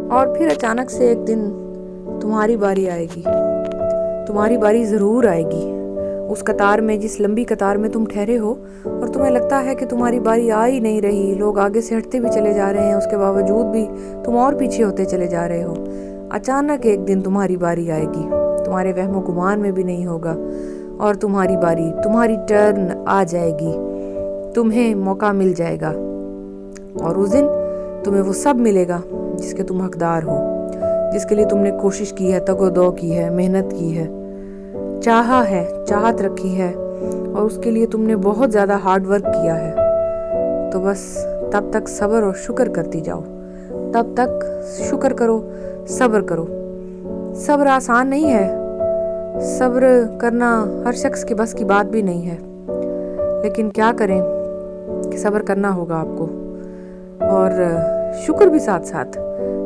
اور پھر اچانک سے ایک دن تمہاری باری آئے گی، تمہاری باری ضرور آئے گی۔ اس قطار میں، جس لمبی قطار میں تم ٹھہرے ہو اور تمہیں لگتا ہے کہ تمہاری باری آ ہی نہیں رہی، لوگ آگے سے ہٹتے بھی چلے جا رہے ہیں، اس کے باوجود بھی تم اور پیچھے ہوتے چلے جا رہے ہو، اچانک ایک دن تمہاری باری آئے گی، تمہارے وہم و گمان میں بھی نہیں ہوگا، اور تمہاری باری، تمہاری ٹرن آ جائے گی، تمہیں موقع مل جائے گا، اور اس دن تمہیں وہ سب ملے گا جس کے تم حقدار ہو، جس کے لیے تم نے کوشش کی ہے، تگ و دو کی ہے، محنت کی ہے، چاہا ہے، چاہت رکھی ہے، اور اس کے لیے تم نے بہت زیادہ ہارڈ ورک کیا ہے۔ تو بس تب تک صبر اور شکر کرتی جاؤ، تب تک شکر کرو، صبر کرو۔ صبر آسان نہیں ہے، صبر کرنا ہر شخص کے بس کی بات بھی نہیں ہے، لیکن کیا کریں کہ صبر کرنا ہوگا آپ کو، اور شکر بھی ساتھ ساتھ۔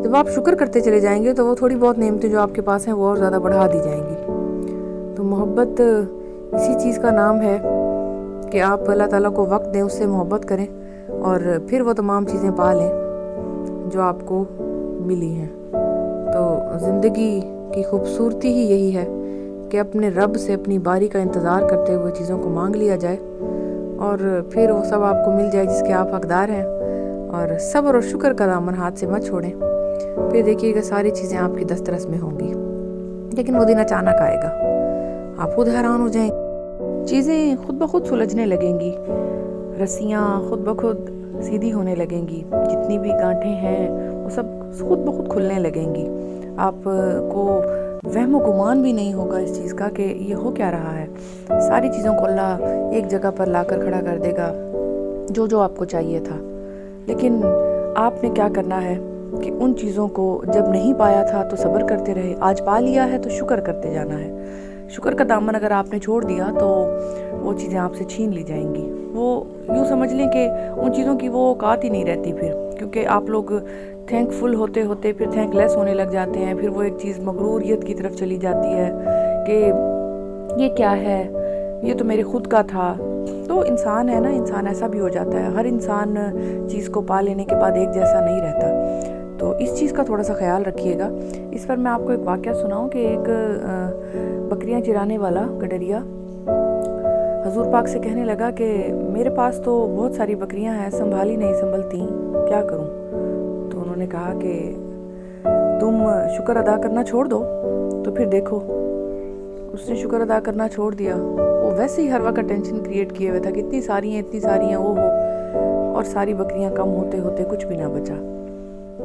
جب آپ شکر کرتے چلے جائیں گے تو وہ تھوڑی بہت نعمتیں جو آپ کے پاس ہیں وہ اور زیادہ بڑھا دی جائیں گی۔ تو محبت اسی چیز کا نام ہے کہ آپ اللہ تعالیٰ کو وقت دیں، اس سے محبت کریں، اور پھر وہ تمام چیزیں پا لیں جو آپ کو ملی ہیں۔ تو زندگی کی خوبصورتی ہی یہی ہے کہ اپنے رب سے اپنی باری کا انتظار کرتے ہوئے چیزوں کو مانگ لیا جائے، اور پھر وہ سب آپ کو مل جائے جس کے آپ حقدار ہیں، اور صبر اور شکر کا دامن ہاتھ سے مت چھوڑیں، پھر دیکھیے گا ساری چیزیں آپ کی دسترس میں ہوں گی۔ لیکن وہ دن اچانک آئے گا، آپ خود حیران ہو جائیں گے، چیزیں خود بخود سلجھنے لگیں گی، رسیاں خود بخود سیدھی ہونے لگیں گی، جتنی بھی گانٹھیں ہیں وہ سب خود بخود کھلنے لگیں گی، آپ کو وہم و گمان بھی نہیں ہوگا اس چیز کا کہ یہ ہو کیا رہا ہے۔ ساری چیزوں کو اللہ ایک جگہ پر لا کر کھڑا کر دے گا، جو جو آپ کو چاہیے تھا۔ لیکن آپ نے کیا کرنا ہے کہ ان چیزوں کو جب نہیں پایا تھا تو صبر کرتے رہے، آج پا لیا ہے تو شکر کرتے جانا ہے۔ شکر کا دامن اگر آپ نے چھوڑ دیا تو وہ چیزیں آپ سے چھین لی جائیں گی، وہ یوں سمجھ لیں کہ ان چیزوں کی وہ اوقات ہی نہیں رہتی پھر، کیونکہ آپ لوگ تھینک فل ہوتے ہوتے پھر تھینک لیس ہونے لگ جاتے ہیں، پھر وہ ایک چیز مغروریت کی طرف چلی جاتی ہے کہ یہ کیا ہے، یہ تو میرے خود کا تھا۔ تو انسان ہے نا، انسان ایسا بھی ہو جاتا ہے، ہر انسان چیز کو پا لینے کے بعد ایک جیسا نہیں رہتا، تو اس چیز کا تھوڑا سا خیال رکھیے گا۔ اس پر میں آپ کو ایک واقعہ سناؤں کہ ایک بکریاں چرانے والا گڈریا حضور پاک سے کہنے لگا کہ میرے پاس تو بہت ساری بکریاں ہیں، سنبھالی نہیں سنبھلتی، کیا کروں؟ تو انہوں نے کہا کہ تم شکر ادا کرنا چھوڑ دو تو پھر دیکھو۔ اس نے شکر ادا کرنا چھوڑ دیا، وہ ویسے ہی ہر وقت ٹینشن کریٹ کیے ہوئے تھا کہ اتنی ساری ہیں وہ ہو، اور ساری بکریاں کم ہوتے ہوتے کچھ بھی نہ بچا۔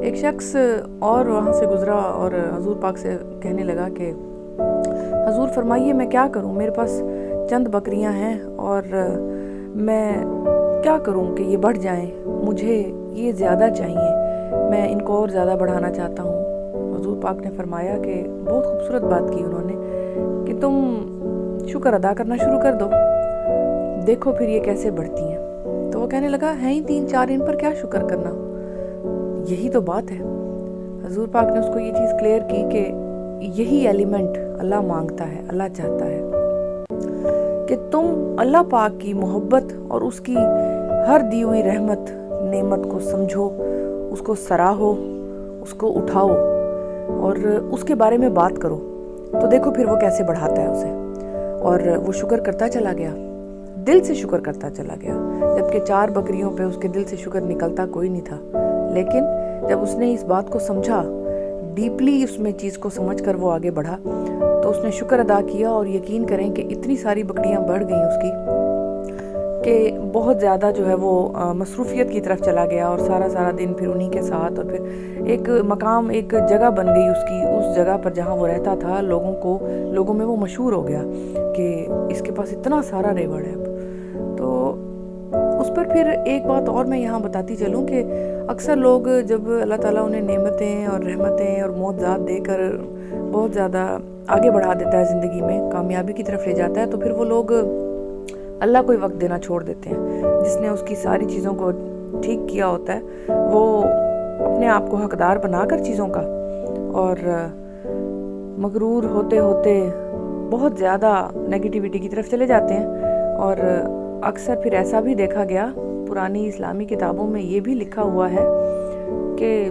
ایک شخص اور وہاں سے گزرا اور حضور پاک سے کہنے لگا کہ حضور فرمائیے میں کیا کروں، میرے پاس چند بکریاں ہیں اور میں کیا کروں کہ یہ بڑھ جائیں، مجھے یہ زیادہ چاہیے، میں ان کو اور زیادہ بڑھانا چاہتا ہوں۔ حضور پاک نے فرمایا کہ بہت خوبصورت بات کی انہوں نے کہ تم شکر ادا کرنا شروع کر دو، دیکھو پھر یہ کیسے بڑھتی ہیں۔ تو وہ کہنے لگا ہیں ہی 3-4، ان پر کیا شکر کرنا، یہی تو بات ہے۔ حضور پاک نے اس کو یہ چیز کلیئر کی کہ یہی ایلیمنٹ اللہ مانگتا ہے، اللہ چاہتا ہے کہ تم اللہ پاک کی محبت اور اس کی ہر دی ہوئی رحمت نعمت کو سمجھو، اس کو سراہو، اس کو اٹھاؤ اور اس کے بارے میں بات کرو، تو دیکھو پھر وہ کیسے بڑھاتا ہے اسے۔ اور وہ شکر کرتا چلا گیا، دل سے شکر کرتا چلا گیا، جبکہ 4 بکریوں پہ اس کے دل سے شکر نکلتا کوئی نہیں تھا، لیکن جب اس نے اس بات کو سمجھا، ڈیپلی اس میں چیز کو سمجھ کر وہ آگے بڑھا، تو اس نے شکر ادا کیا، اور یقین کریں کہ اتنی ساری بکریاں بڑھ گئیں اس کی کہ بہت زیادہ جو ہے وہ مصروفیت کی طرف چلا گیا، اور سارا دن پھر انہی کے ساتھ، اور پھر ایک مقام، ایک جگہ بن گئی اس کی، اس جگہ پر جہاں وہ رہتا تھا، لوگوں میں وہ مشہور ہو گیا کہ اس کے پاس اتنا سارا ریوڑ ہے۔ تو اس پر پھر ایک بات اور میں یہاں بتاتی چلوں کہ اکثر لوگ جب اللہ تعالیٰ انہیں نعمتیں اور رحمتیں اور معجزات دے کر بہت زیادہ آگے بڑھا دیتا ہے، زندگی میں کامیابی کی طرف لے جاتا ہے، تو پھر وہ لوگ اللہ کو ہی وقت دینا چھوڑ دیتے ہیں۔ جس نے اس کی ساری چیزوں کو ٹھیک کیا ہوتا ہے وہ اپنے آپ کو حقدار بنا کر چیزوں کا، اور مغرور ہوتے ہوتے بہت زیادہ نیگیٹیوٹی کی طرف چلے جاتے ہیں۔ اور اکثر پھر ایسا بھی دیکھا گیا، پرانی اسلامی کتابوں میں یہ بھی لکھا ہوا ہے کہ